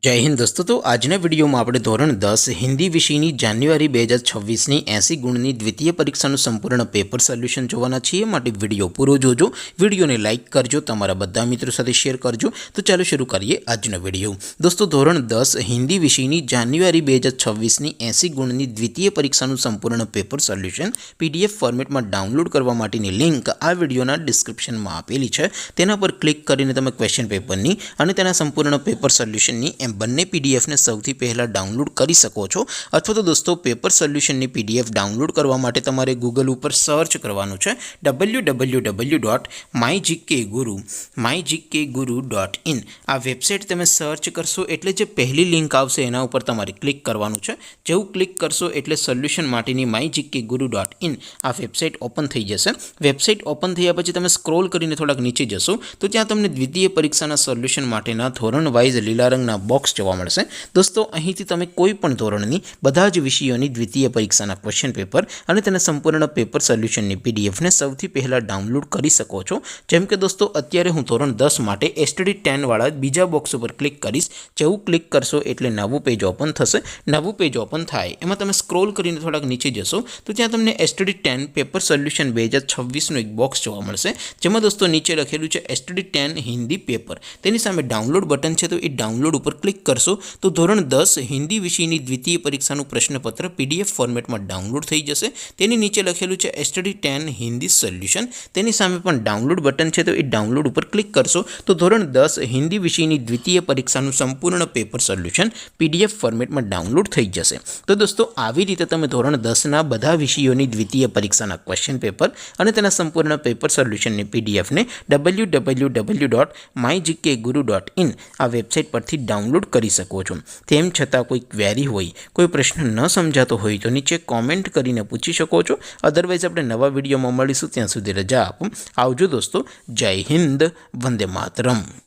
जय हिंद दोस्तों। तो આજના વિડીયોમાં આપણે ધોરણ 10 હિન્દી વિષયની જાન્યુઆરી 2026ની 80 ગુણની દ્વિતીય પરીક્ષાનું સંપૂર્ણ પેપર સોલ્યુશન જોવાના છીએ। માટે વિડીયો પૂરો જોજો, વિડીયોને લાઇક કરજો, તમારા બધા મિત્રો સાથે શેર કરજો। તો ચાલો શરૂ કરીએ આજનો વિડીયો। દોસ્તો ધોરણ 10 હિન્દી વિષયની જાન્યુઆરી 2026ની 80 ગુણની દ્વિતીય પરીક્ષાનું સંપૂર્ણ પેપર સોલ્યુશન પીડીએફ ફોર્મેટમાં ડાઉનલોડ કરવા માટેની લિંક આ વિડીયોના ડિસ્ક્રિપ્શનમાં આપેલી છે। તેના પર ક્લિક કરીને તમે ક્વેશ્ચન પેપરની અને તેના સંપૂર્ણ પેપર સોલ્યુશનની બંને પીડીએફ ને સૌથી પહેલા ડાઉનલોડ કરી શકો છો। અથવા તો દોસ્તો પેપર સોલ્યુશનની પીડીએફ ડાઉનલોડ કરવા માટે તમારે ગૂગલ ઉપર સર્ચ કરવાનું છે www.mygkguru.in। આ વેબસાઇટ તમે સર્ચ કરશો એટલે જે પહેલી લિંક આવશે એના ઉપર તમારે ક્લિક કરવાનું છે। જેવું ક્લિક કરશો એટલે સોલ્યુશન માટેની mygkguru.in આ વેબસાઇટ ઓપન થઈ જશે। વેબસાઇટ ઓપન થયા પછી તમે સ્ક્રોલ કરીને થોડાક નીચે જશો તો ત્યાં તમને દ્વિતીય પરીક્ષાના સોલ્યુશન માટેના ધોરણ વાઇઝ લીલા રંગના બોક્સ જોવા મળશે। દોસ્તો અહીંથી તમે કોઈ પણ ધોરણની બધા જ વિષયોની દ્વિતીય પરીક્ષાના ક્વેશ્ચન પેપર અને તેના સંપૂર્ણ પેપર સોલ્યુશનની પીડીએફને સૌથી પહેલાં ડાઉનલોડ કરી શકો છો। જેમ કે દોસ્તો અત્યારે હું ધોરણ 10 માટે STD 10 વાળા બીજા બોક્સ ઉપર ક્લિક કરીશ। જેવું ક્લિક કરશો એટલે નવું પેજ ઓપન થશે। નવું પેજ ઓપન થાય એમાં તમે સ્ક્રોલ કરીને થોડાક નીચે જશો તો ત્યાં તમને STD 10 પેપર સોલ્યુશન 2026નું એક બોક્સ જોવા મળશે। જેમાં દોસ્તો નીચે લખેલું છે STD 10 હિન્દી પેપર, તેની સામે ડાઉનલોડ બટન છે તો એ ડાઉનલોડ ઉપર ક્લિક કરશો તો ધોરણ 10 હિન્દી વિષયની દ્વિતીય પરીક્ષાનું પ્રશ્નપત્ર પીડીએફ ફોર્મેટમાં ડાઉનલોડ થઈ જશે। તેની નીચે લખેલું છે STD 10 હિન્દી સોલ્યુશન, તેની સામે પણ ડાઉનલોડ બટન છે તો એ ડાઉનલોડ ઉપર ક્લિક કરશો તો ધોરણ 10 હિન્દી વિષયની દ્વિતીય પરીક્ષાનું સંપૂર્ણ પેપર સોલ્યુશન પીડીએફ ફોર્મેટમાં ડાઉનલોડ થઈ જશે। તો દોસ્તો આવી રીતે તમે ધોરણ 10ના બધા વિષયોની દ્વિતીય પરીક્ષાના ક્વેશ્ચન પેપર અને તેના સંપૂર્ણ પેપર સોલ્યુશનની પીડીએફને www.mygkguru.in આ વેબસાઇટ પરથી ડાઉનલોડ કરી શકો છો। તેમ છતાં કોઈ ક્વેરી હોય, કોઈ પ્રશ્ન ન સમજાતો હોય તો નીચે કોમેન્ટ કરીને પૂછી શકો છો। અધરવાઇઝ આપણે નવા વિડીયોમાં મળીશું, ત્યાં સુધી રજા આપો। આવજો દોસ્તો। જય હિન્દ, વંદે માતરમ।